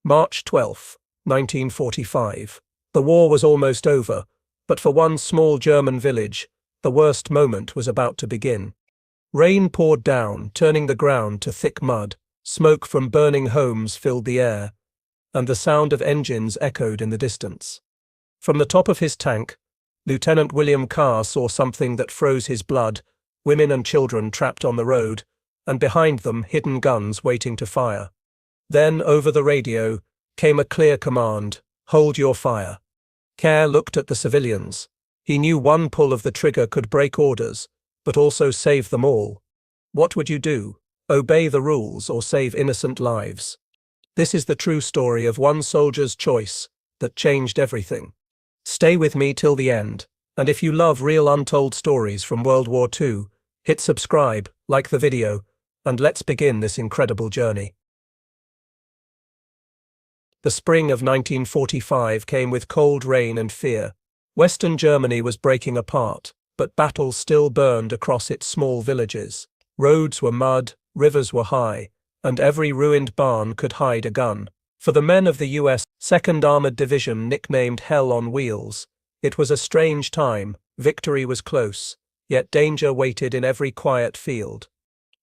March 12, 1945. The war was almost over, but for one small German village, the worst moment was about to begin. Rain poured down, turning the ground to thick mud, smoke from burning homes filled the air, and the sound of engines echoed in the distance. From the top of his tank, Lieutenant William Carr saw something that froze his blood: women and children trapped on the road, and behind them hidden guns waiting to fire. Then, over the radio, came a clear command: hold your fire. Carr looked at the civilians. He knew one pull of the trigger could break orders, but also save them all. What would you do? Obey the rules or save innocent lives? This is the true story of one soldier's choice that changed everything. Stay with me till the end, and if you love real untold stories from World War II, hit subscribe, like the video, and let's begin this incredible journey. The spring of 1945 came with cold rain and fear. Western Germany was breaking apart, but battles still burned across its small villages. Roads were mud, rivers were high, and every ruined barn could hide a gun. For the men of the U.S. 2nd Armored Division, nicknamed Hell on Wheels, it was a strange time. Victory was close, yet danger waited in every quiet field.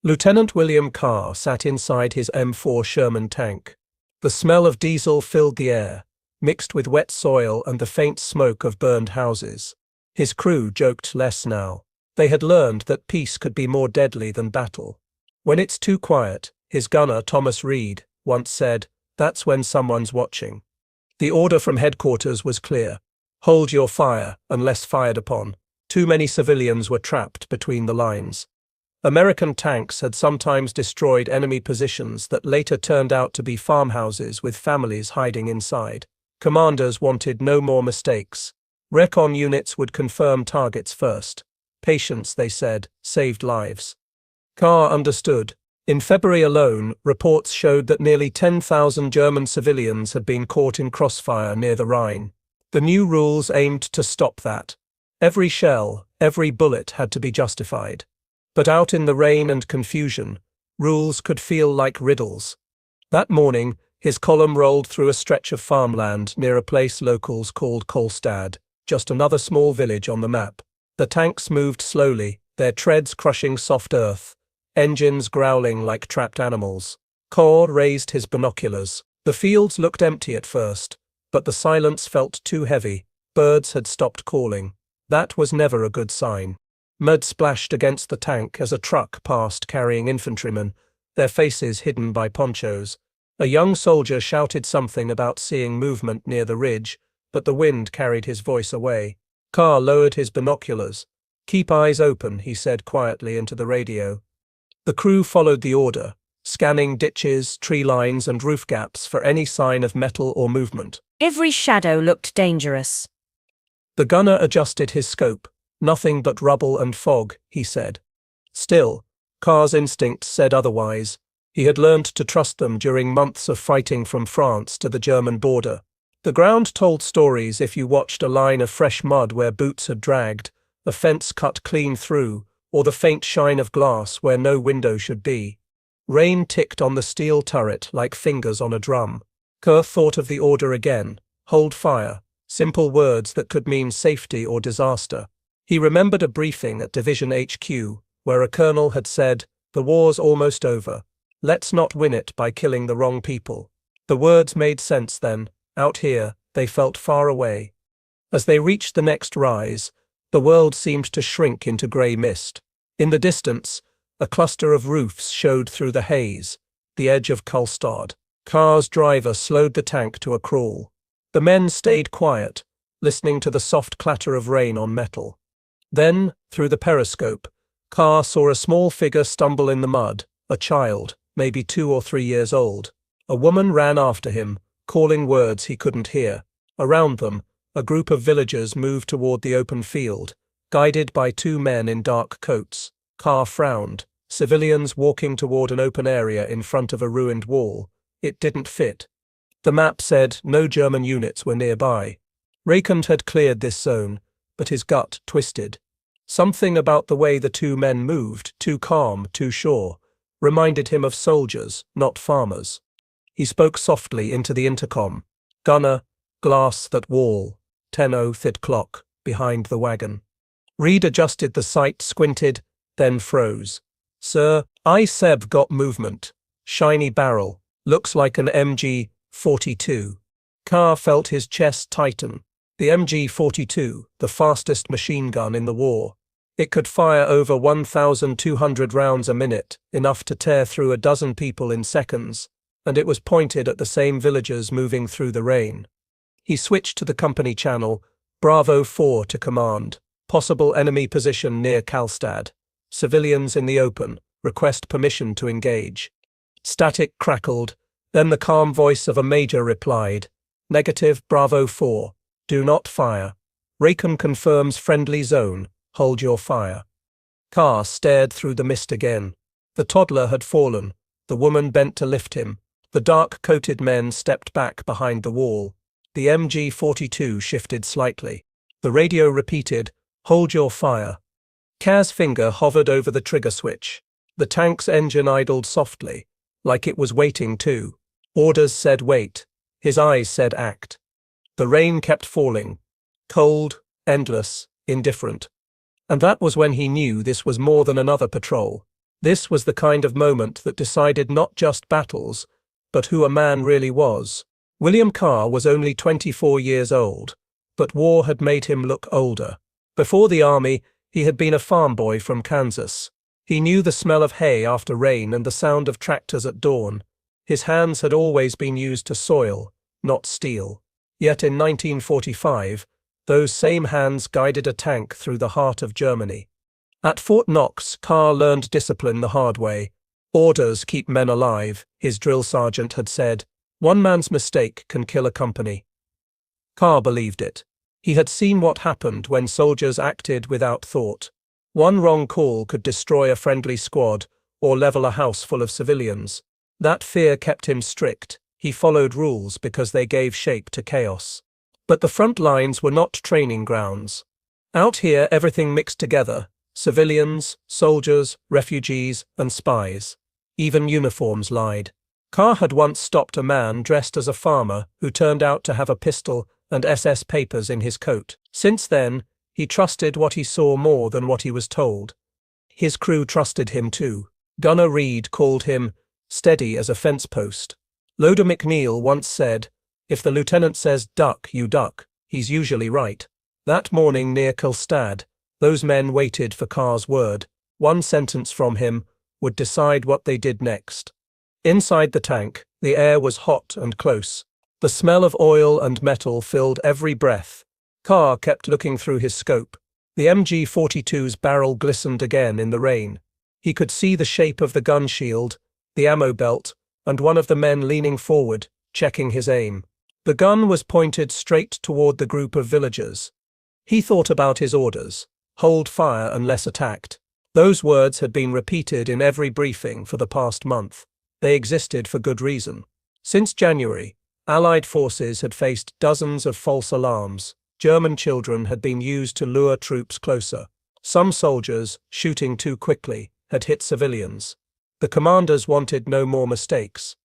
Lieutenant William Carr sat inside his M4 Sherman tank. The smell of diesel filled the air, mixed with wet soil and the faint smoke of burned houses. His crew joked less now. They had learned that peace could be more deadly than battle. When it's too quiet, his gunner Thomas Reed once said, that's when someone's watching. The order from headquarters was clear: hold your fire unless fired upon. Too many civilians were trapped between the lines. American tanks had sometimes destroyed enemy positions that later turned out to be farmhouses with families hiding inside. Commanders wanted no more mistakes. Recon units would confirm targets first. Patience, they said, saved lives. Carr understood. In February alone, reports showed that nearly 10,000 German civilians had been caught in crossfire near the Rhine. The new rules aimed to stop that. Every shell, every bullet had to be justified. But out in the rain and confusion, rules could feel like riddles. That morning, his column rolled through a stretch of farmland near a place locals called Kolstad, just another small village on the map. The tanks moved slowly, their treads crushing soft earth, engines growling like trapped animals. Carr raised his binoculars. The fields looked empty at first, but the silence felt too heavy. Birds had stopped calling. That was never a good sign. Mud splashed against the tank as a truck passed carrying infantrymen, their faces hidden by ponchos. A young soldier shouted something about seeing movement near the ridge, but the wind carried his voice away. Carr lowered his binoculars. Keep eyes open, he said quietly into the radio. The crew followed the order, scanning ditches, tree lines, and roof gaps for any sign of metal or movement. Every shadow looked dangerous. The gunner adjusted his scope. Nothing but rubble and fog, he said. Still, Carr's instinct said otherwise. He had learned to trust them during months of fighting from France to the German border. The ground told stories. If you watched a line of fresh mud where boots had dragged, a fence cut clean through, or the faint shine of glass where no window should be. Rain ticked on the steel turret like fingers on a drum. Carr thought of the order again: hold fire. Simple words that could mean safety or disaster. He remembered a briefing at Division HQ, where a colonel had said, the war's almost over. Let's not win it by killing the wrong people. The words made sense then. Out here, they felt far away. As they reached the next rise, the world seemed to shrink into grey mist. In the distance, a cluster of roofs showed through the haze, the edge of Kolstad. Carr's driver slowed the tank to a crawl. The men stayed quiet, listening to the soft clatter of rain on metal. Then, through the periscope, Carr saw a small figure stumble in the mud, a child, maybe 2 or 3 years old. A woman ran after him, calling words he couldn't hear. Around them, a group of villagers moved toward the open field, guided by 2 men in dark coats. Carr frowned. Civilians walking toward an open area in front of a ruined wall. It didn't fit. The map said no German units were nearby. Raikkonen had cleared this zone, but his gut twisted. Something about the way the 2 men moved, too calm, too sure, reminded him of soldiers, not farmers. He spoke softly into the intercom. "Gunner, glass that wall, 10:00 thid clock, behind the wagon." Reed adjusted the sight, squinted, then froze. "Sir, I Seb got movement. Shiny barrel, looks like an MG-42. Carr felt his chest tighten. The MG-42, the fastest machine gun in the war. It could fire over 1,200 rounds a minute, enough to tear through a dozen people in seconds, and it was pointed at the same villagers moving through the rain. He switched to the company channel, Bravo 4 to command. Possible enemy position near Kalstad. Civilians in the open, request permission to engage. Static crackled, then the calm voice of a major replied, "Negative, Bravo 4. Do not fire. Raycon confirms friendly zone. Hold your fire." Carr stared through the mist again. The toddler had fallen. The woman bent to lift him. The dark-coated men stepped back behind the wall. The MG-42 shifted slightly. The radio repeated, "Hold your fire." Carr's finger hovered over the trigger switch. The tank's engine idled softly, like it was waiting too. Orders said wait. His eyes said act. The rain kept falling. Cold, endless, indifferent. And that was when he knew this was more than another patrol. This was the kind of moment that decided not just battles, but who a man really was. William Carr was only 24 years old, but war had made him look older. Before the army, he had been a farm boy from Kansas. He knew the smell of hay after rain and the sound of tractors at dawn. His hands had always been used to soil, not steel. Yet in 1945, those same hands guided a tank through the heart of Germany. At Fort Knox, Carr learned discipline the hard way. "Orders keep men alive," his drill sergeant had said. "One man's mistake can kill a company." Carr believed it. He had seen what happened when soldiers acted without thought. One wrong call could destroy a friendly squad or level a house full of civilians. That fear kept him strict. He followed rules because they gave shape to chaos. But the front lines were not training grounds. Out here, everything mixed together: civilians, soldiers, refugees, and spies. Even uniforms lied. Carr had once stopped a man dressed as a farmer who turned out to have a pistol and SS papers in his coat. Since then, he trusted what he saw more than what he was told. His crew trusted him too. Gunner Reed called him steady as a fence post. Loader McNeil once said, "If the lieutenant says duck, you duck. He's usually right." That morning near Kalstad, those men waited for Carr's word. One sentence from him would decide what they did next. Inside the tank, the air was hot and close. The smell of oil and metal filled every breath. Carr kept looking through his scope. The MG-42's barrel glistened again in the rain. He could see the shape of the gun shield, the ammo belt, and one of the men leaning forward, checking his aim. The gun was pointed straight toward the group of villagers. He thought about his orders: hold fire unless attacked. Those words had been repeated in every briefing for the past month. They existed for good reason. Since January, Allied forces had faced dozens of false alarms. German children had been used to lure troops closer. Some soldiers, shooting too quickly, had hit civilians. The commanders wanted no more mistakes.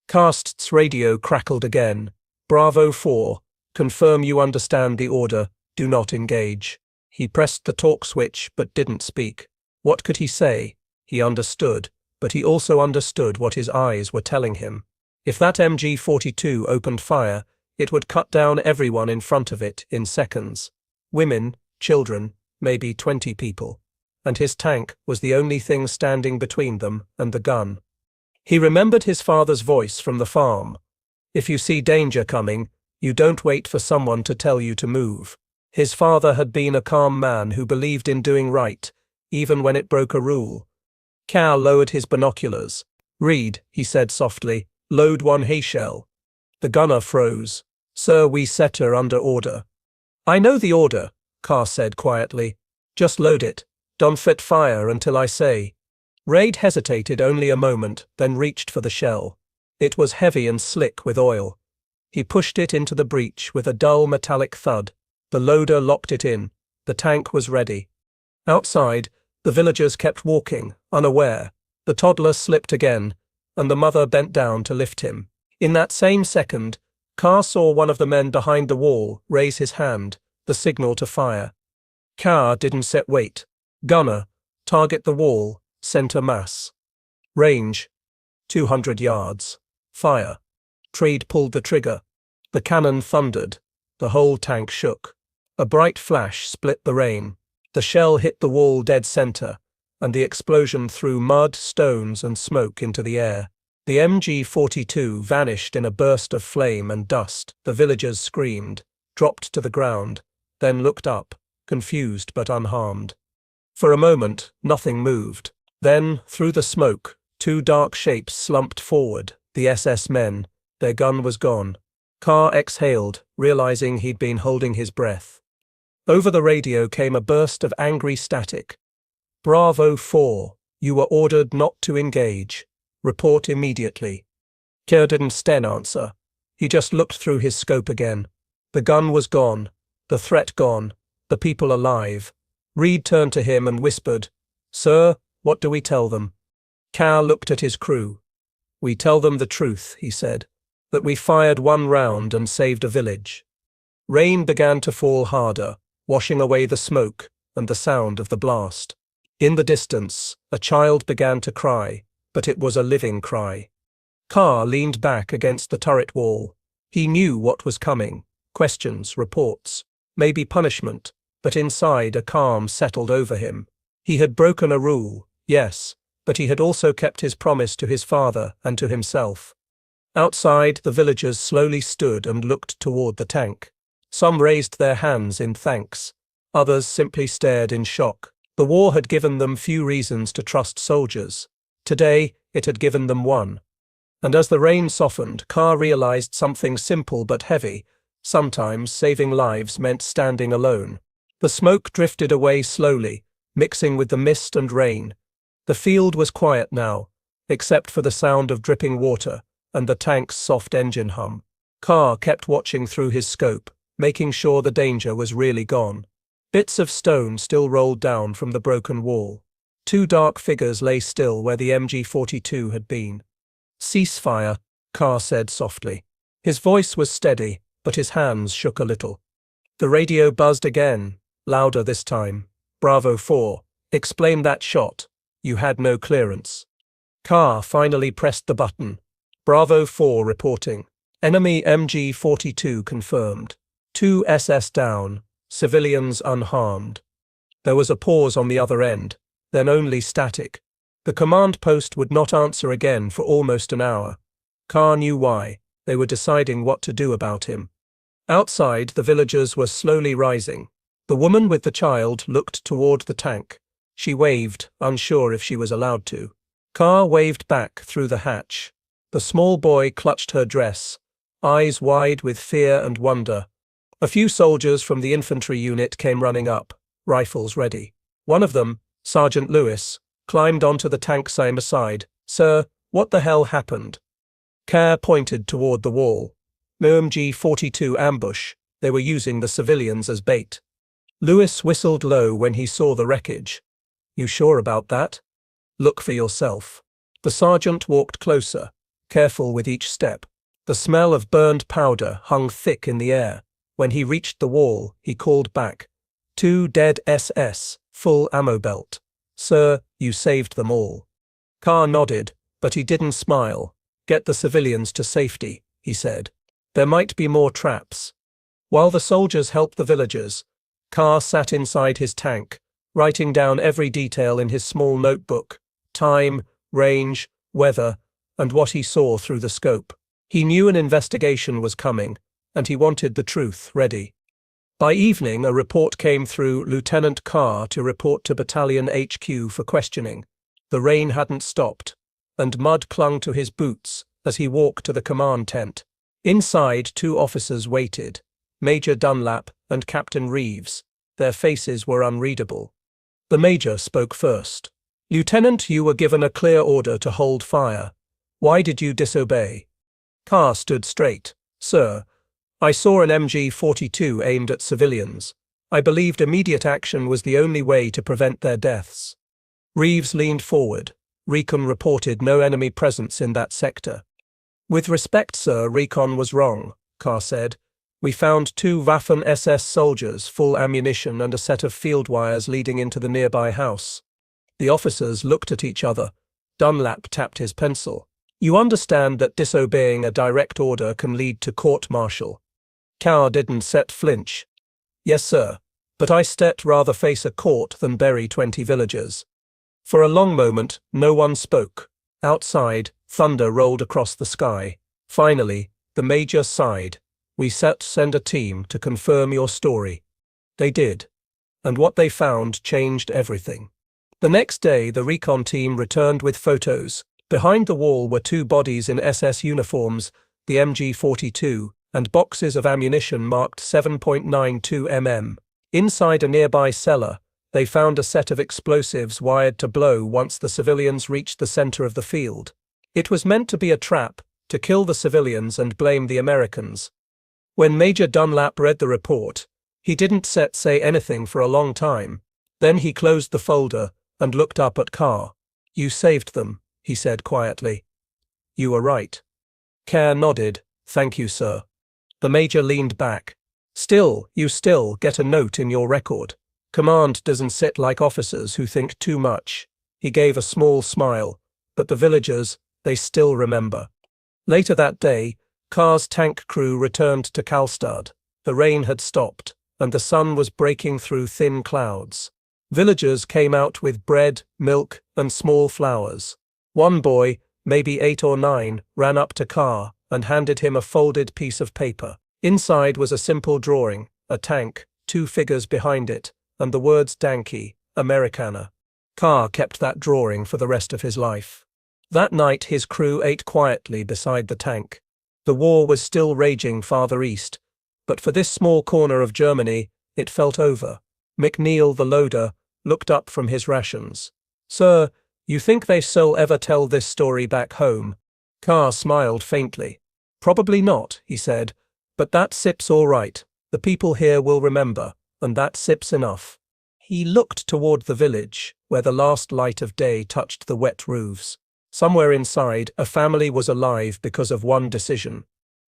Carst's radio crackled again. "Bravo 4, confirm you understand the order, do not engage." He pressed the talk switch but didn't speak. What could he say? He understood, but he also understood what his eyes were telling him. If that MG-42 opened fire, it would cut down everyone in front of it in seconds. Women, children, maybe 20 people. And his tank was the only thing standing between them and the gun. He remembered his father's voice from the farm. If you see danger coming, you don't wait for someone to tell you to move. His father had been a calm man who believed in doing right, even when it broke a rule. Cal lowered his binoculars. "Reed," he said softly, "load one hay shell." The gunner froze. "Sir, we set her under order." "I know the order," Carr said quietly. "Just load it. Don't fit fire until I say." Reed hesitated only a moment, then reached for the shell. It was heavy and slick with oil. He pushed it into the breech with a dull metallic thud. The loader locked it in. The tank was ready. Outside, the villagers kept walking, unaware. The toddler slipped again, and the mother bent down to lift him. In that same second, Carr saw one of the men behind the wall raise his hand, the signal to fire. Carr didn't set wait. Gunner, target the wall, center mass. Range, 200 yards. Fire. Trade pulled the trigger. The cannon thundered. The whole tank shook. A bright flash split the rain. The shell hit the wall dead center, and the explosion threw mud, stones, and smoke into the air. The MG-42 vanished in a burst of flame and dust. The villagers screamed, dropped to the ground, then looked up, confused but unharmed. For a moment, nothing moved. Then, through the smoke, two dark shapes slumped forward, the SS men. Their gun was gone. Carr exhaled, realizing he'd been holding his breath. Over the radio came a burst of angry static. Bravo 4, you were ordered not to engage. Report immediately. Kerr didn't sten answer. He just looked through his scope again. The gun was gone, the threat gone, the people alive. Reed turned to him and whispered, "Sir, what do we tell them?" Carr looked at his crew. "We tell them the truth," he said, "that we fired one round and saved a village." Rain began to fall harder, washing away the smoke and the sound of the blast. In the distance, a child began to cry, but it was a living cry. Carr leaned back against the turret wall. He knew what was coming: questions, reports, maybe punishment, but inside a calm settled over him. He had broken a rule, yes, but he had also kept his promise to his father and to himself. Outside, the villagers slowly stood and looked toward the tank. Some raised their hands in thanks. Others simply stared in shock. The war had given them few reasons to trust soldiers. Today, it had given them one. And as the rain softened, Carr realized something simple but heavy. Sometimes saving lives meant standing alone. The smoke drifted away slowly, mixing with the mist and rain. The field was quiet now, except for the sound of dripping water and the tank's soft engine hum. Carr kept watching through his scope, making sure the danger was really gone. Bits of stone still rolled down from the broken wall. Two dark figures lay still where the MG-42 had been. "Ceasefire," Carr said softly. His voice was steady, but his hands shook a little. The radio buzzed again, louder this time. "Bravo 4, explain that shot. You had no clearance." Carr finally pressed the button. "Bravo 4 reporting. Enemy MG-42 confirmed. 2 SS down, civilians unharmed." There was a pause on the other end, then only static. The command post would not answer again for almost an hour. Carr knew why. They were deciding what to do about him. Outside, the villagers were slowly rising. The woman with the child looked toward the tank. She waved, unsure if she was allowed to. Carr waved back through the hatch. The small boy clutched her dress, eyes wide with fear and wonder. A few soldiers from the infantry unit came running up, rifles ready. One of them, Sergeant Lewis, climbed onto the tank side. "Sir, what the hell happened?" Carr pointed toward the wall. MG-42 ambush. They were using the civilians as bait. Lewis whistled low when he saw the wreckage. "You sure about that?" "Look for yourself." The sergeant walked closer, careful with each step. The smell of burned powder hung thick in the air. When he reached the wall, he called back. 2 dead SS, full ammo belt. "Sir, you saved them all." Carr nodded, but he didn't smile. "Get the civilians to safety," he said. "There might be more traps." While the soldiers helped the villagers, Carr sat inside his tank, writing down every detail in his small notebook: time, range, weather, and what he saw through the scope. He knew an investigation was coming, and he wanted the truth ready. By evening, a report came through Lieutenant Carr to report to Battalion HQ for questioning. The rain hadn't stopped, and mud clung to his boots as he walked to the command tent. Inside, 2 officers waited, Major Dunlap and Captain Reeves. Their faces were unreadable. The major spoke first. "Lieutenant, you were given a clear order to hold fire. Why did you disobey?" Carr stood straight. "Sir, I saw an MG-42 aimed at civilians. I believed immediate action was the only way to prevent their deaths." Reeves leaned forward. "Recon reported no enemy presence in that sector." With respect, sir, recon was wrong, Carr said. We found 2 Waffen-SS soldiers, full ammunition and a set of field wires leading into the nearby house. The officers looked at each other. Dunlap tapped his pencil. You understand that disobeying a direct order can lead to court-martial. Carr didn't flinch. Yes, sir, but I rather face a court than bury 20 villagers. For a long moment, no one spoke. Outside, thunder rolled across the sky. Finally, the major sighed. We send a team to confirm your story. They did. And what they found changed everything. The next day, the recon team returned with photos. Behind the wall were 2 bodies in SS uniforms, the MG-42, and boxes of ammunition marked 7.92 mm. Inside a nearby cellar, they found a set of explosives wired to blow once the civilians reached the center of the field. It was meant to be a trap, to kill the civilians and blame the Americans. When Major Dunlap read the report, he didn't say anything for a long time. Then he closed the folder and looked up at Carr. You saved them, he said quietly. You were right. Carr nodded. Thank you, sir. The major leaned back. You still get a note in your record. Command doesn't sit like officers who think too much. He gave a small smile. But the villagers, they still remember. Later that day, Carr's tank crew returned to Karlstad. The rain had stopped, and the sun was breaking through thin clouds. Villagers came out with bread, milk, and small flowers. One boy, maybe 8 or 9, ran up to Carr and handed him a folded piece of paper. Inside was a simple drawing, a tank, 2 figures behind it, and the words Danke, Americana. Carr kept that drawing for the rest of his life. That night his crew ate quietly beside the tank. The war was still raging farther east, but for this small corner of Germany, it felt over. McNeil, the loader, looked up from his rations. Sir, you think they'll ever tell this story back home? Carr smiled faintly. Probably not, he said, but that sip's all right. The people here will remember, and that sip's enough. He looked toward the village, where the last light of day touched the wet roofs. Somewhere inside, a family was alive because of one decision.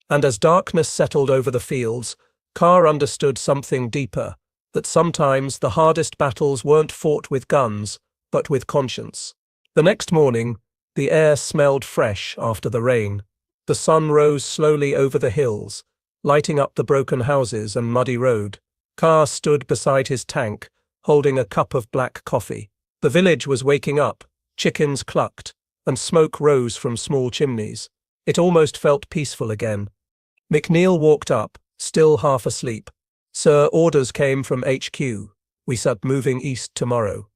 And as darkness settled over the fields, Carr understood something deeper, that sometimes the hardest battles weren't fought with guns, but with conscience. The next morning, the air smelled fresh after the rain. The sun rose slowly over the hills, lighting up the broken houses and muddy road. Carr stood beside his tank, holding a cup of black coffee. The village was waking up, chickens clucked, and smoke rose from small chimneys. It almost felt peaceful again. McNeil walked up, still half asleep. Sir, orders came from HQ. We start moving east tomorrow.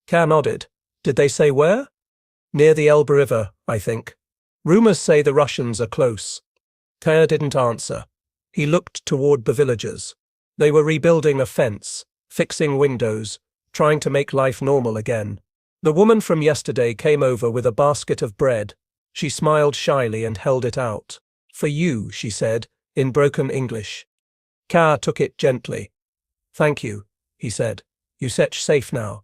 Carr nodded. Did they say where? Near the Elbe River, I think. Rumors say the Russians are close. Carr didn't answer. He looked toward the villagers. They were rebuilding a fence, fixing windows, trying to make life normal again. The woman from yesterday came over with a basket of bread. She smiled shyly and held it out. For you, she said, in broken English. Carr took it gently. Thank you, he said. You safe now.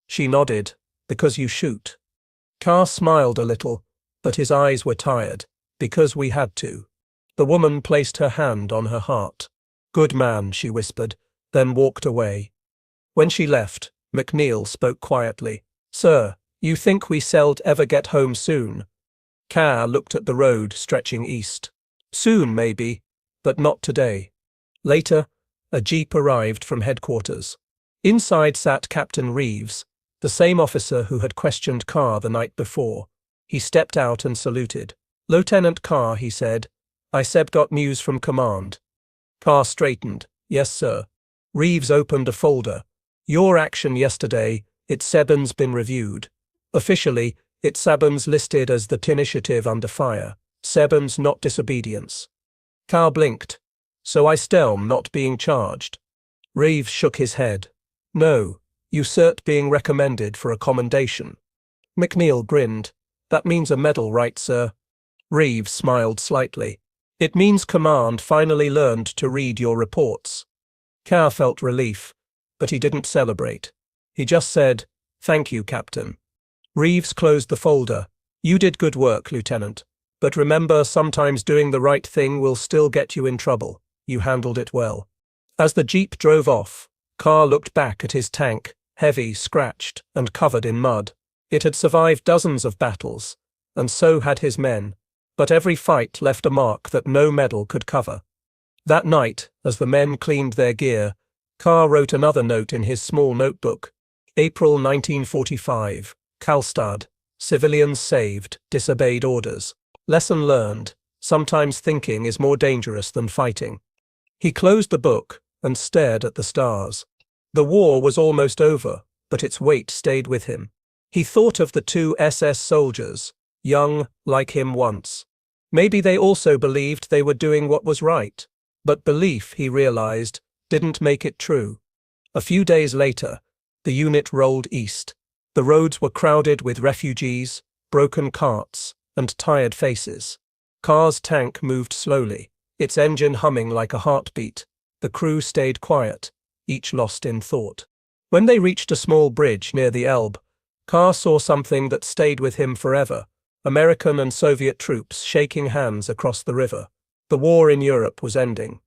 She nodded. Because you shoot. Carr smiled a little, but his eyes were tired. Because we had to. The woman placed her hand on her heart. Good man, she whispered, then walked away. When she left, McNeil spoke quietly. Sir, you think we ever get home soon? Carr looked at the road stretching east. Soon, maybe, but not today. Later, a jeep arrived from headquarters. Inside sat Captain Reeves, the same officer who had questioned Carr the night before. He stepped out and saluted. Lieutenant Carr, he said, I got news from command. Carr straightened. Yes, sir. Reeves opened a folder. Your action yesterday, it's been reviewed. Officially, it's listed as the initiative under fire. Not disobedience. Carr blinked. So I not being charged. Reeves shook his head. No, you being recommended for a commendation. McNeil grinned. That means a medal, right, sir? Reeves smiled slightly. It means command finally learned to read your reports. Carr felt relief, but he didn't celebrate. He just said, Thank you, Captain. Reeves closed the folder. You did good work, Lieutenant. But remember, sometimes doing the right thing will still get you in trouble. You handled it well." As the jeep drove off, Carr looked back at his tank, heavy, scratched, and covered in mud. It had survived dozens of battles, and so had his men, but every fight left a mark that no medal could cover. That night, as the men cleaned their gear, Carr wrote another note in his small notebook. April 1945, Karlstad. Civilians saved, disobeyed orders. Lesson learned, sometimes thinking is more dangerous than fighting. He closed the book and stared at the stars. The war was almost over, but its weight stayed with him. He thought of the two SS soldiers, young like him once. Maybe they also believed they were doing what was right, but belief, he realized, didn't make it true. A few days later, the unit rolled east. The roads were crowded with refugees, broken carts, and tired faces. Carr's tank moved slowly, its engine humming like a heartbeat. The crew stayed quiet, each lost in thought. When they reached a small bridge near the Elbe, Carr saw something that stayed with him forever: American and Soviet troops shaking hands across the river. The war in Europe was ending.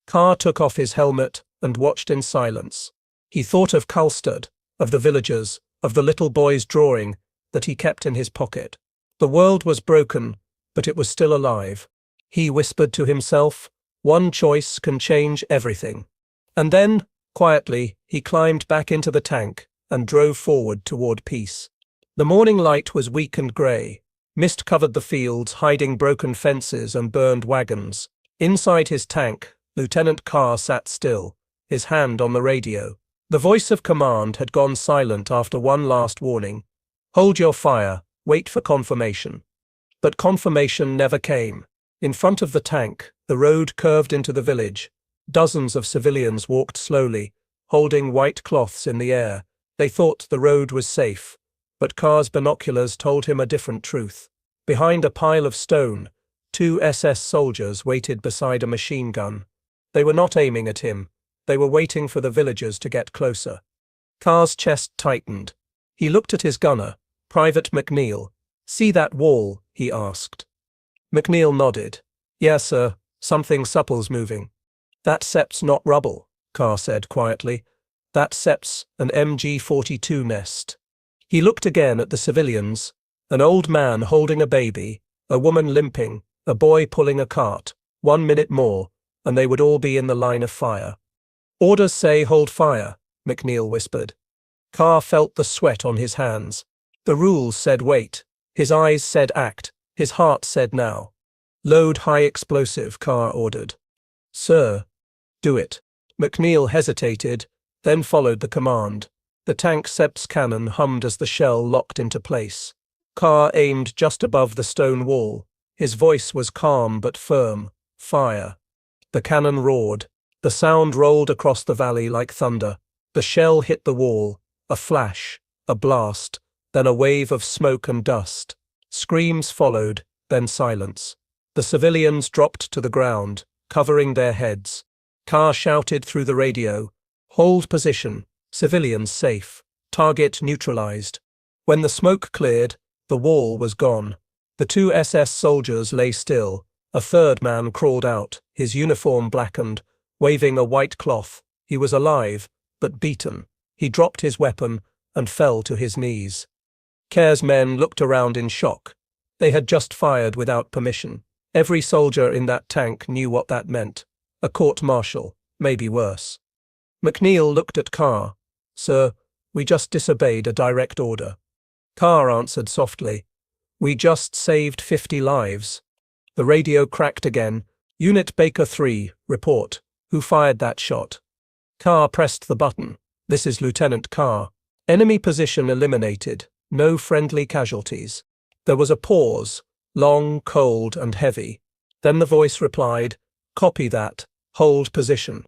Carr took off his helmet and watched in silence. He thought of Karlstad, of the villagers, of the little boy's drawing that he kept in his pocket. The world was broken, but it was still alive. He whispered to himself, "One choice can change everything." And then, quietly, he climbed back into the tank and drove forward toward peace. The morning light was weak and grey. Mist covered the fields, hiding broken fences and burned wagons. Inside his tank, Lieutenant Carr sat still, his hand on the radio. The voice of command had gone silent after one last warning. "Hold your fire, wait for confirmation." But confirmation never came. In front of the tank, the road curved into the village. Dozens of civilians walked slowly, holding white cloths in the air. They thought the road was safe, but Carr's binoculars told him a different truth. Behind a pile of stone, two SS soldiers waited beside a machine gun. They were not aiming at him. They were waiting for the villagers to get closer. Carr's chest tightened. He looked at his gunner, Private McNeil. "See that wall?" he asked. McNeil nodded. "Yes, sir. Something supple's moving." "That sep's not rubble," Carr said quietly. "That sep's an MG-42 nest." He looked again at the civilians. An old man holding a baby, a woman limping, a boy pulling a cart. 1 minute more, and they would all be in the line of fire. "Orders say hold fire," McNeil whispered. Carr felt the sweat on his hands. The rules said wait. His eyes said act. His heart said now. "Load high explosive," Carr ordered. "Sir." "Do it." McNeil hesitated, then followed the command. The tank sep's cannon hummed as the shell locked into place. Carr aimed just above the stone wall. His voice was calm but firm. "Fire." The cannon roared. The sound rolled across the valley like thunder. The shell hit the wall. A flash, a blast, then a wave of smoke and dust. Screams followed, then silence. The civilians dropped to the ground, covering their heads. Carr shouted through the radio, "Hold position, civilians safe, target neutralized." When the smoke cleared, the wall was gone. The two SS soldiers lay still. A third man crawled out, his uniform blackened, waving a white cloth. He was alive, but beaten. He dropped his weapon and fell to his knees. Kerr's men looked around in shock. They had just fired without permission. Every soldier in that tank knew what that meant. A court-martial, maybe worse. McNeil looked at Carr. "Sir, we just disobeyed a direct order." Carr answered softly, "We just saved 50 lives." The radio cracked again. "Unit Baker 3, report. Who fired that shot?" Carr pressed the button. "This is Lieutenant Carr. Enemy position eliminated. No friendly casualties." There was a pause, long, cold, and heavy. Then the voice replied, "Copy that. Hold position."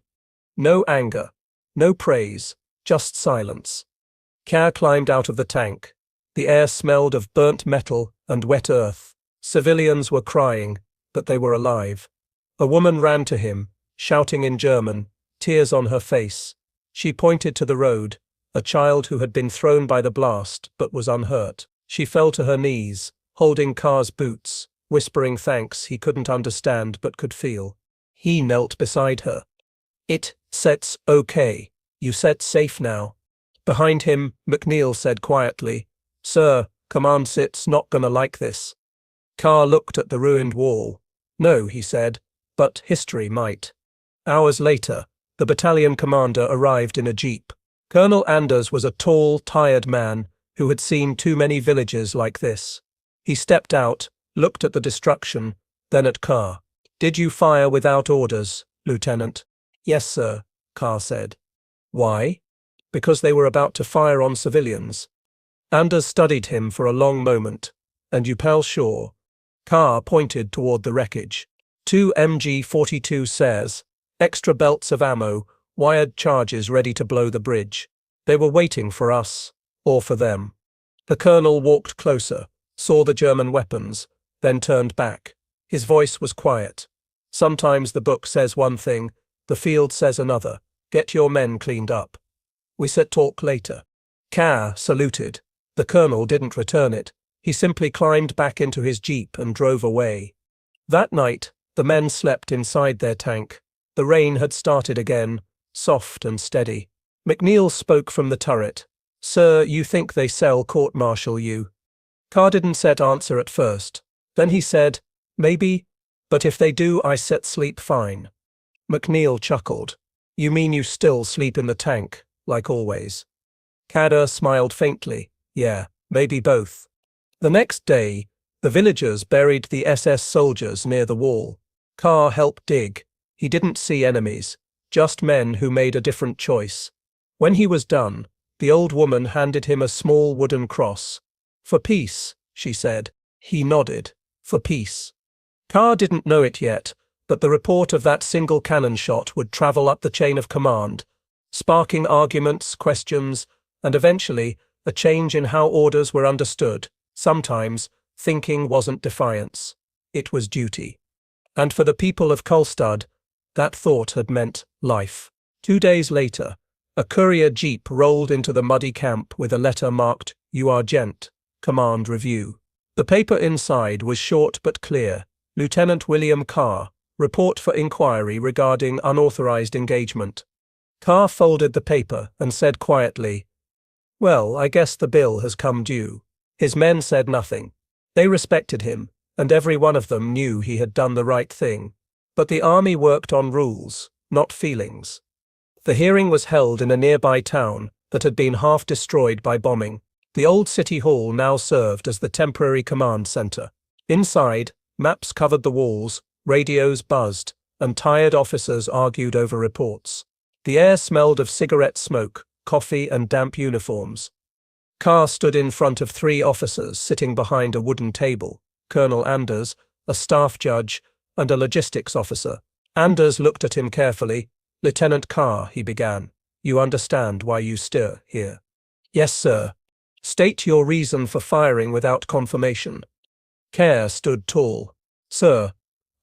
No anger, no praise, just silence. Carr climbed out of the tank. The air smelled of burnt metal and wet earth. Civilians were crying, but they were alive. A woman ran to him, shouting in German, tears on her face. She pointed to the road, a child who had been thrown by the blast but was unhurt. She fell to her knees, holding Carr's boots. whispering thanks he couldn't understand but could feel. He knelt beside her. "It sets okay. You set safe now." Behind him, McNeil said quietly, "Sir, command sit's not gonna like this." Carr looked at the ruined wall. "No," he said, "but history might." Hours later, the battalion commander arrived in a jeep. Colonel Anders was a tall, tired man who had seen too many villages like this. He stepped out, looked at the destruction, then at Carr. "Did you fire without orders, Lieutenant?" "Yes, sir," Carr said. "Why?" "Because they were about to fire on civilians." Anders studied him for a long moment. "And you pal sure?" Carr pointed toward the wreckage. 2 MG-42 Sayres, extra belts of ammo, wired charges ready to blow the bridge. They were waiting for us, or for them. The colonel walked closer, saw the German weapons, then turned back. His voice was quiet. "Sometimes the book says one thing, the field says another. Get your men cleaned up. We set talk later." Carr saluted. The colonel didn't return it. He simply climbed back into his jeep and drove away. That night, the men slept inside their tank. The rain had started again, soft and steady. McNeil spoke from the turret. "Sir, you think they sell court-martial you?" Carr didn't set answer at first. Then he said, "Maybe, but if they do I set sleep fine." McNeil chuckled. "You mean you still sleep in the tank, like always?" Carr smiled faintly. "Yeah, maybe both." The next day, the villagers buried the SS soldiers near the wall. Carr helped dig. He didn't see enemies, just men who made a different choice. When he was done, the old woman handed him a small wooden cross. "For peace," she said. He nodded. "For peace." Carr didn't know it yet, but the report of that single cannon shot would travel up the chain of command, sparking arguments, questions, and eventually a change in how orders were understood. Sometimes, thinking wasn't defiance. It was duty. And for the people of Kolstad, that thought had meant life. 2 days later, a courier jeep rolled into the muddy camp with a letter marked, "You are gent. Command review." The paper inside was short but clear. "Lieutenant William Carr, report for inquiry regarding unauthorized engagement." Carr folded the paper and said quietly, "Well, I guess the bill has come due." His men said nothing. They respected him, and every one of them knew he had done the right thing. But the army worked on rules, not feelings. The hearing was held in a nearby town that had been half destroyed by bombing. The old city hall now served as the temporary command center. Inside, maps covered the walls, radios buzzed, and tired officers argued over reports. The air smelled of cigarette smoke, coffee, and damp uniforms. Carr stood in front of 3 officers sitting behind a wooden table: Colonel Anders, a staff judge, and a logistics officer. Anders looked at him carefully. "Lieutenant Carr," he began, "you understand why you stir here?" "Yes, sir." "State your reason for firing without confirmation." Carr stood tall. "Sir,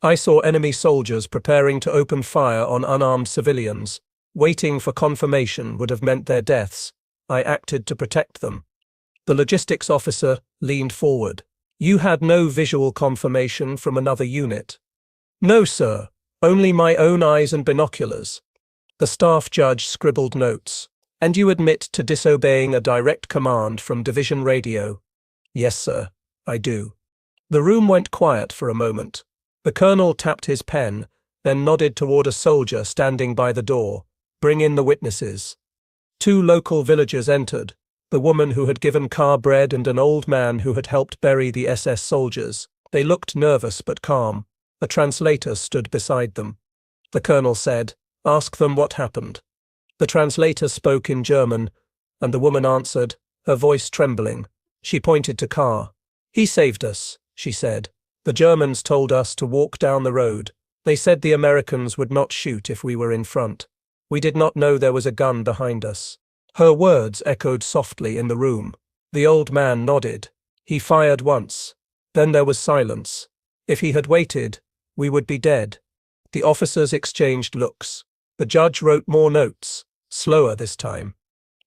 I saw enemy soldiers preparing to open fire on unarmed civilians. Waiting for confirmation would have meant their deaths. I acted to protect them." The logistics officer leaned forward. "You had no visual confirmation from another unit?" "No, sir. Only my own eyes and binoculars." The staff judge scribbled notes. "And you admit to disobeying a direct command from division radio?" "Yes, sir, I do." The room went quiet for a moment. The colonel tapped his pen, then nodded toward a soldier standing by the door. "Bring in the witnesses." 2 local villagers entered, the woman who had given Carr bread and an old man who had helped bury the SS soldiers. They looked nervous but calm. A translator stood beside them. The colonel said, "Ask them what happened." The translator spoke in German, and the woman answered, her voice trembling. She pointed to Carr. "He saved us," she said. "The Germans told us to walk down the road. They said the Americans would not shoot if we were in front. We did not know there was a gun behind us." Her words echoed softly in the room. The old man nodded. "He fired once. Then there was silence. If he had waited, we would be dead." The officers exchanged looks. The judge wrote more notes, slower this time.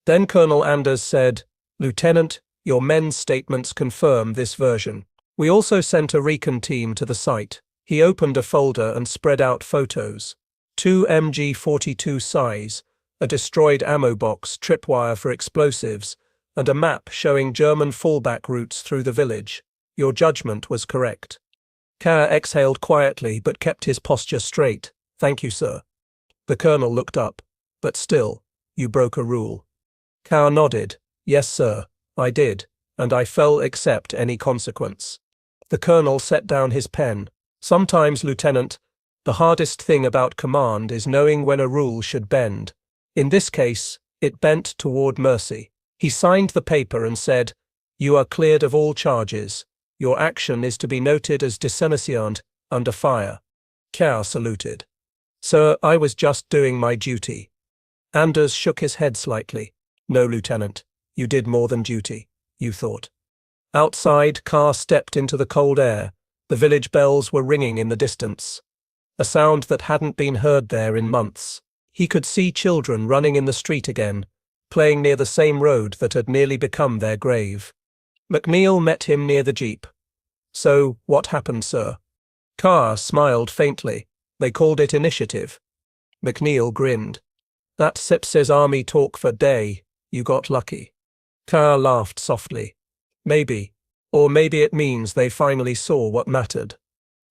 Then Colonel Anders said, "Lieutenant, your men's statements confirm this version." We also sent a recon team to the site. He opened a folder and spread out photos. 2 MG42 size, a destroyed ammo box, tripwire for explosives, and a map showing German fallback routes through the village. Your judgment was correct. Kerr exhaled quietly but kept his posture straight. Thank you, sir. The colonel looked up. But still, you broke a rule. Kerr nodded. Yes, sir, I did, and I fell accept any consequence. The colonel set down his pen. Sometimes, Lieutenant, the hardest thing about command is knowing when a rule should bend. In this case, it bent toward mercy. He signed the paper and said, You are cleared of all charges. Your action is to be noted as désensionned, under fire. Kerr saluted. Sir, I was just doing my duty. Anders shook his head slightly. No, Lieutenant, you did more than duty, you thought. Outside, Kerr stepped into the cold air. The village bells were ringing in the distance. A sound that hadn't been heard there in months. He could see children running in the street again, playing near the same road that had nearly become their grave. McNeil met him near the jeep. So, what happened, sir? Kerr smiled faintly. They called it initiative. McNeil grinned. That says army talk for day. You got lucky. Kerr laughed softly. Maybe. Or maybe it means they finally saw what mattered.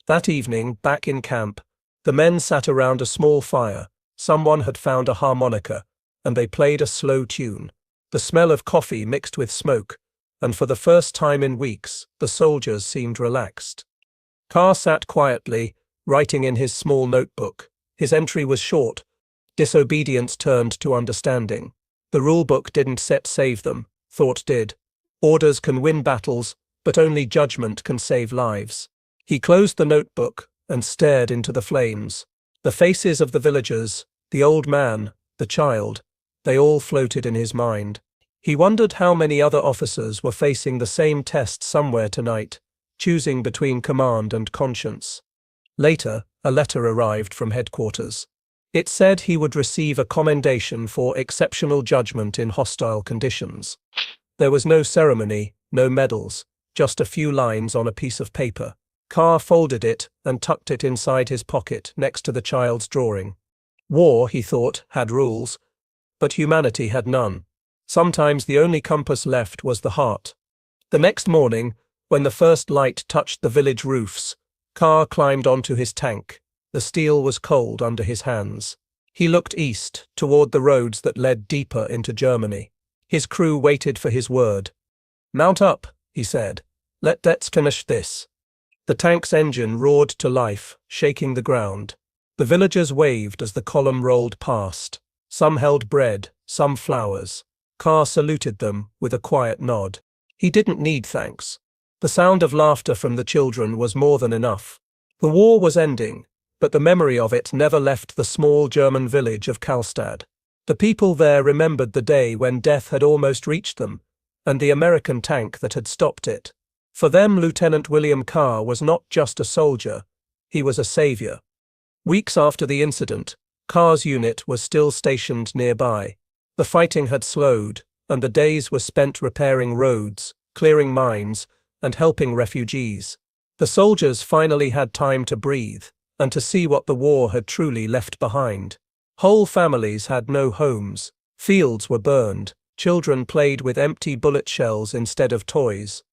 That evening, back in camp, the men sat around a small fire. Someone had found a harmonica, and they played a slow tune. The smell of coffee mixed with smoke, and for the first time in weeks, the soldiers seemed relaxed. Kerr sat quietly, writing in his small notebook. His entry was short. Disobedience turned to understanding. The rulebook didn't save them, thought did. Orders can win battles, but only judgment can save lives. He closed the notebook and stared into the flames. The faces of the villagers, the old man, the child, they all floated in his mind. He wondered how many other officers were facing the same test somewhere tonight, choosing between command and conscience. Later, a letter arrived from headquarters. It said he would receive a commendation for exceptional judgment in hostile conditions. There was no ceremony, no medals, just a few lines on a piece of paper. Kerr folded it and tucked it inside his pocket next to the child's drawing. War, he thought, had rules, but humanity had none. Sometimes the only compass left was the heart. The next morning, when the first light touched the village roofs, Kerr climbed onto his tank. The steel was cold under his hands. He looked east, toward the roads that led deeper into Germany. His crew waited for his word. Mount up, he said. Let's finish this. The tank's engine roared to life, shaking the ground. The villagers waved as the column rolled past. Some held bread, some flowers. Kerr saluted them with a quiet nod. He didn't need thanks. The sound of laughter from the children was more than enough. The war was ending, but the memory of it never left the small German village of Karlstad. The people there remembered the day when death had almost reached them, and the American tank that had stopped it. For them, Lieutenant William Kerr was not just a soldier, he was a savior. Weeks after the incident, Kerr's unit was still stationed nearby. The fighting had slowed, and the days were spent repairing roads, clearing mines, and helping refugees. The soldiers finally had time to breathe, and to see what the war had truly left behind. Whole families had no homes, fields were burned, children played with empty bullet shells instead of toys.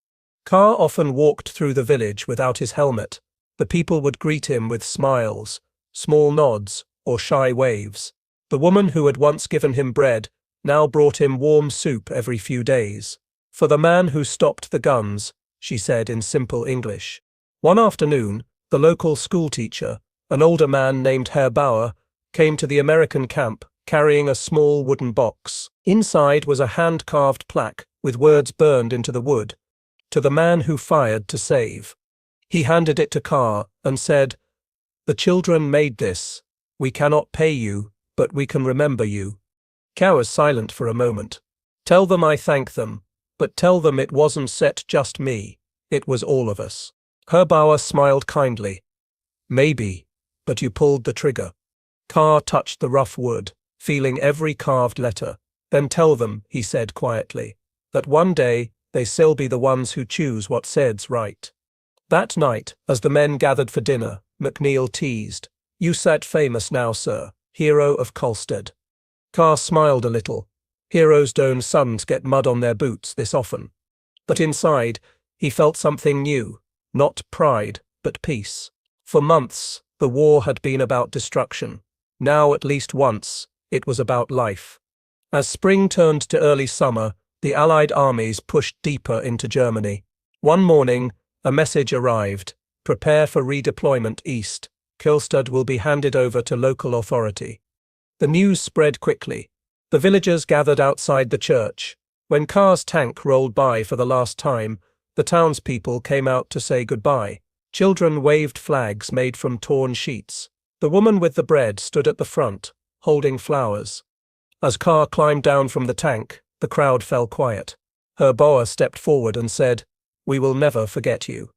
Kerr often walked through the village without his helmet. The people would greet him with smiles, small nods, or shy waves. The woman who had once given him bread now brought him warm soup every few days. For the man who stopped the guns, she said in simple English. One afternoon, the local schoolteacher, an older man named Herr Bauer, came to the American camp carrying a small wooden box. Inside was a hand-carved plaque with words burned into the wood. To the man who fired to save. He handed it to Kerr and said, "The children made this. We cannot pay you, but we can remember you." Kerr was silent for a moment. "Tell them I thank them, but tell them it wasn't set just me. It was all of us." Herr Bauer smiled kindly. "Maybe, but you pulled the trigger." Kerr touched the rough wood, feeling every carved letter. "Then tell them," he said quietly, "that one day they still be the ones who choose what said's right." That night, as the men gathered for dinner, McNeil teased, "You sat famous now, sir, hero of Colstead." Carr smiled a little. Heroes don't sons get mud on their boots this often. But inside, he felt something new, not pride, but peace. For months, the war had been about destruction. Now, at least once, it was about life. As spring turned to early summer, the Allied armies pushed deeper into Germany. One morning, a message arrived: prepare for redeployment east. Colstead will be handed over to local authority. The news spread quickly. The villagers gathered outside the church. When Carr's tank rolled by for the last time, the townspeople came out to say goodbye. Children waved flags made from torn sheets. The woman with the bread stood at the front, holding flowers. As Carr climbed down from the tank, the crowd fell quiet. Her boa stepped forward and said, "We will never forget you."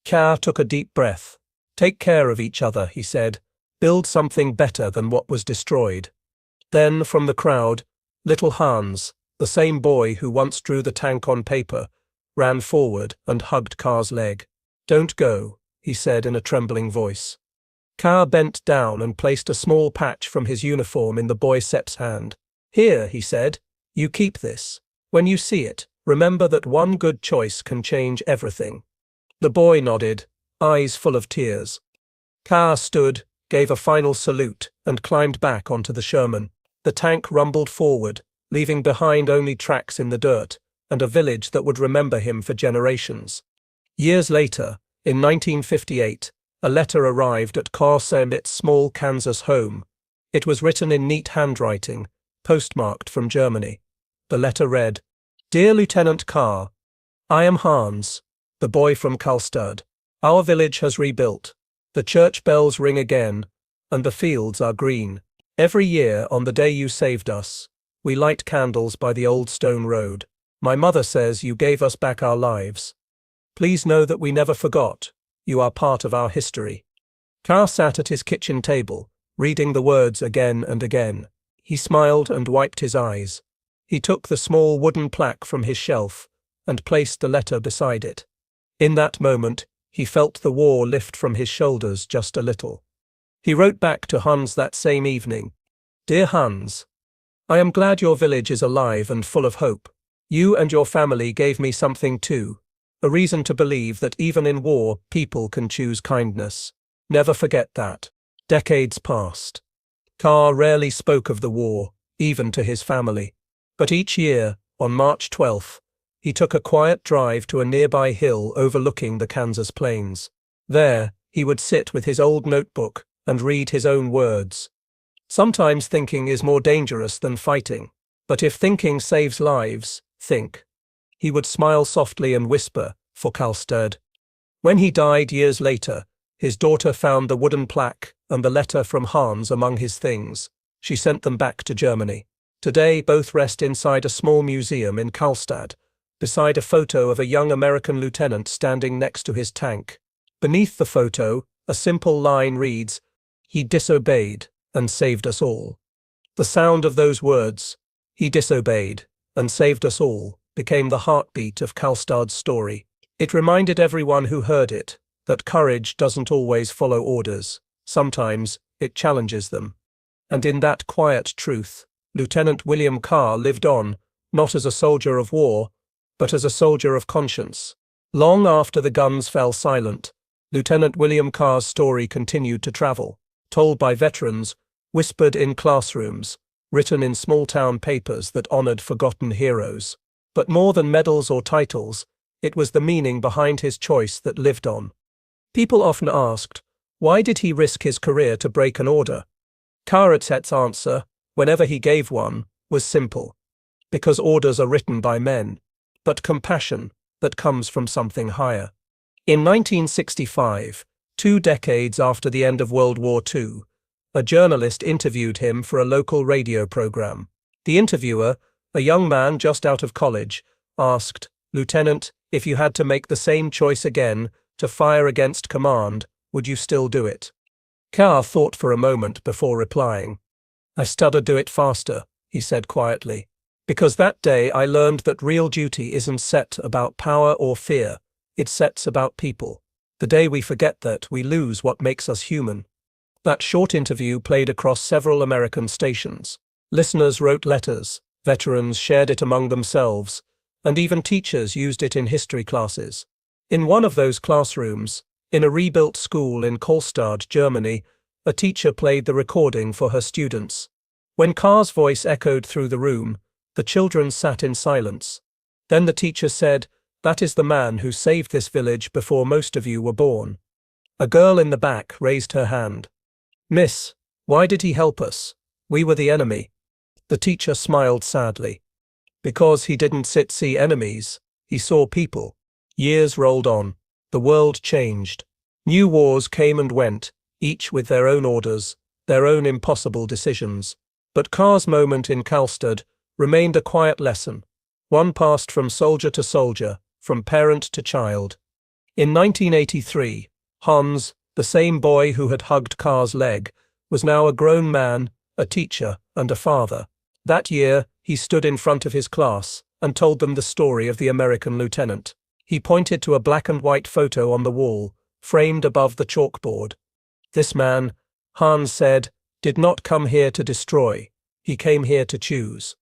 Carr took a deep breath. "Take care of each other," he said. "Build something better than what was destroyed." Then, from the crowd, little Hans, the same boy who once drew the tank on paper, ran forward and hugged Carr's leg. "Don't go," he said in a trembling voice. Carr bent down and placed a small patch from his uniform in the boy Sepp's hand. "Here," he said, "you keep this. When you see it, remember that one good choice can change everything." The boy nodded, eyes full of tears. Carr stood, gave a final salute, and climbed back onto the Sherman. The tank rumbled forward, leaving behind only tracks in the dirt, and a village that would remember him for generations. Years later, in 1958, a letter arrived at Carr Semmit's small Kansas home. It was written in neat handwriting, postmarked from Germany. The letter read, "Dear Lieutenant Carr, I am Hans, the boy from Colstead. Our village has rebuilt. The church bells ring again, and the fields are green. Every year, on the day you saved us, we light candles by the old stone road. My mother says you gave us back our lives. Please know that we never forgot. You are part of our history." Carr sat at his kitchen table, reading the words again and again. He smiled and wiped his eyes. He took the small wooden plaque from his shelf and placed the letter beside it. In that moment, he felt the war lift from his shoulders just a little. He wrote back to Hans that same evening, "Dear Hans, I am glad your village is alive and full of hope. You and your family gave me something too, a reason to believe that even in war, people can choose kindness. Never forget that." Decades passed. Carr rarely spoke of the war, even to his family. But each year, on March 12th, he took a quiet drive to a nearby hill overlooking the Kansas plains. There, he would sit with his old notebook and read his own words. Sometimes thinking is more dangerous than fighting, but if thinking saves lives, think. He would smile softly and whisper, "For Colstead." When he died years later, his daughter found the wooden plaque and the letter from Hans among his things. She sent them back to Germany. Today, both rest inside a small museum in Colstead, beside a photo of a young American lieutenant standing next to his tank. Beneath the photo, a simple line reads, "He disobeyed and saved us all." The sound of those words, "He disobeyed and saved us all," became the heartbeat of Colstead's story. It reminded everyone who heard it that courage doesn't always follow orders. Sometimes it challenges them. And in that quiet truth, Lieutenant William Carr lived on, not as a soldier of war, but as a soldier of conscience. Long after the guns fell silent, Lieutenant William Carr's story continued to travel, told by veterans, whispered in classrooms, written in small-town papers that honored forgotten heroes. But more than medals or titles, it was the meaning behind his choice that lived on. People often asked, why did he risk his career to break an order? Carr's answer, whenever he gave one, was simple. Because orders are written by men, but compassion that comes from something higher. In 1965, 2 decades after the end of World War II, a journalist interviewed him for a local radio program. The interviewer, a young man just out of college, asked, "Lieutenant, if you had to make the same choice again, to fire against command, would you still do it?" Carr thought for a moment before replying. "I studied do it faster," he said quietly, "because that day I learned that real duty isn't set about power or fear, it's sets about people. The day we forget that, we lose what makes us human. That short interview played across several American stations. Listeners wrote letters, veterans shared it among themselves, and even teachers used it in history classes. In one of those classrooms, in a rebuilt school in Karlstad, Germany, a teacher played the recording for her students. When Carr's voice echoed through the room, the children sat in silence. Then the teacher said, "That is the man who saved this village before most of you were born." A girl in the back raised her hand. "Miss, why did he help us? We were the enemy." The teacher smiled sadly. "Because he didn't see enemies, he saw people." Years rolled on. The world changed. New wars came and went, each with their own orders, their own impossible decisions. But Carr's moment in Karlstad remained a quiet lesson, one passed from soldier to soldier, from parent to child. In 1983, Hans, the same boy who had hugged Carr's leg, was now a grown man, a teacher, and a father. That year, he stood in front of his class and told them the story of the American lieutenant. He pointed to a black and white photo on the wall, framed above the chalkboard. "This man," Hans said, "did not come here to destroy. He came here to choose."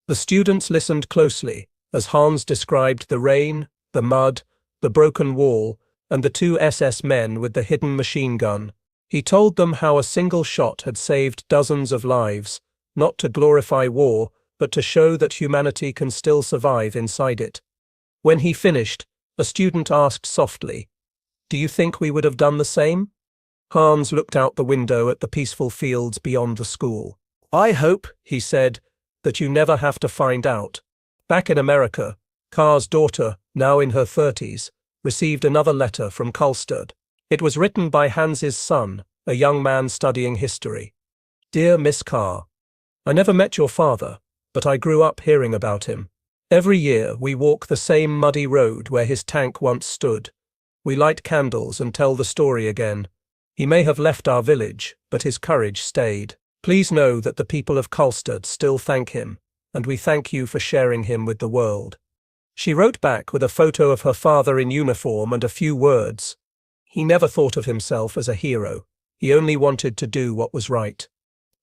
The students listened closely as Hans described the rain, the mud, the broken wall, and the two SS men with the hidden machine gun. He told them how a single shot had saved dozens of lives, not to glorify war, but to show that humanity can still survive inside it. When he finished, a student asked softly, "Do you think we would have done the same?" Hans looked out the window at the peaceful fields beyond the school. "I hope," he said, "that you never have to find out." Back in America, Carr's daughter, now in her 30s, received another letter from Karlstad. It was written by Hans's son, a young man studying history. "Dear Miss Carr, I never met your father, but I grew up hearing about him. Every year we walk the same muddy road where his tank once stood. We light candles and tell the story again. He may have left our village, but his courage stayed. Please know that the people of Karlstad still thank him, and we thank you for sharing him with the world." She wrote back with a photo of her father in uniform and a few words. He never thought of himself as a hero. He only wanted to do what was right.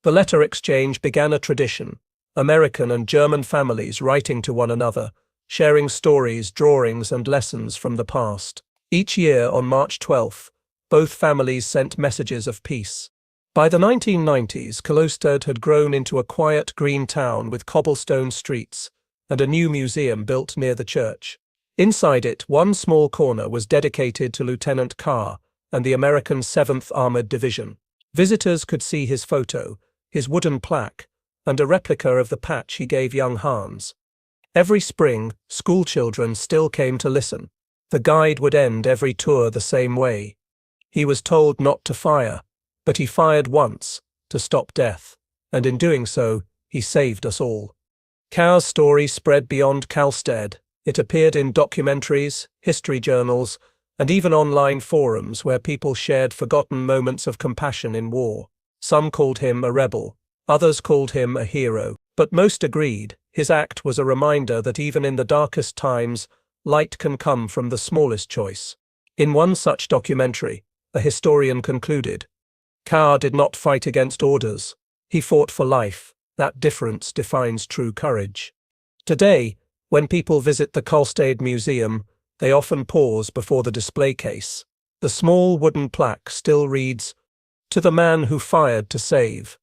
The letter exchange began a tradition, American and German families writing to one another, sharing stories, drawings, and lessons from the past. Each year on March 12th, both families sent messages of peace. By the 1990s, Karlstad had grown into a quiet green town with cobblestone streets and a new museum built near the church. Inside it, one small corner was dedicated to Lieutenant Carr and the American 7th Armored Division. Visitors could see his photo, his wooden plaque, and a replica of the patch he gave young Hans. Every spring, schoolchildren still came to listen. The guide would end every tour the same way. He was told not to fire, but he fired once, to stop death, and in doing so, he saved us all. Carr's story spread beyond Karlstad. It appeared in documentaries, history journals, and even online forums where people shared forgotten moments of compassion in war. Some called him a rebel, others called him a hero, but most agreed his act was a reminder that even in the darkest times, light can come from the smallest choice. In one such documentary, a historian concluded, "Carr did not fight against orders. He fought for life. That difference defines true courage." Today, when people visit the Karlstad Museum, they often pause before the display case. The small wooden plaque still reads, "To the man who fired to save."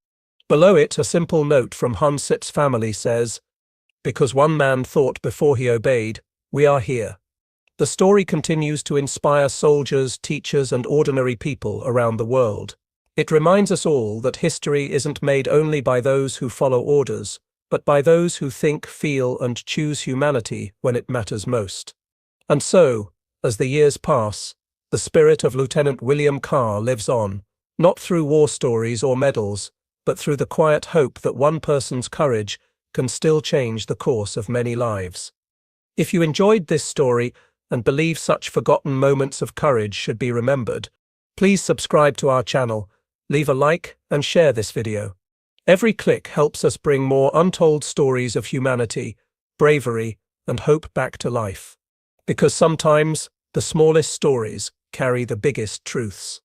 Below it, a simple note from Hans's family says, "Because one man thought before he obeyed, we are here." The story continues to inspire soldiers, teachers, and ordinary people around the world. It reminds us all that history isn't made only by those who follow orders, but by those who think, feel, and choose humanity when it matters most. And so, as the years pass, the spirit of Lieutenant William Carr lives on, not through war stories or medals, but through the quiet hope that one person's courage can still change the course of many lives. If you enjoyed this story and believe such forgotten moments of courage should be remembered, please subscribe to our channel, leave a like, and share this video. Every click helps us bring more untold stories of humanity, bravery, and hope back to life. Because sometimes, the smallest stories carry the biggest truths.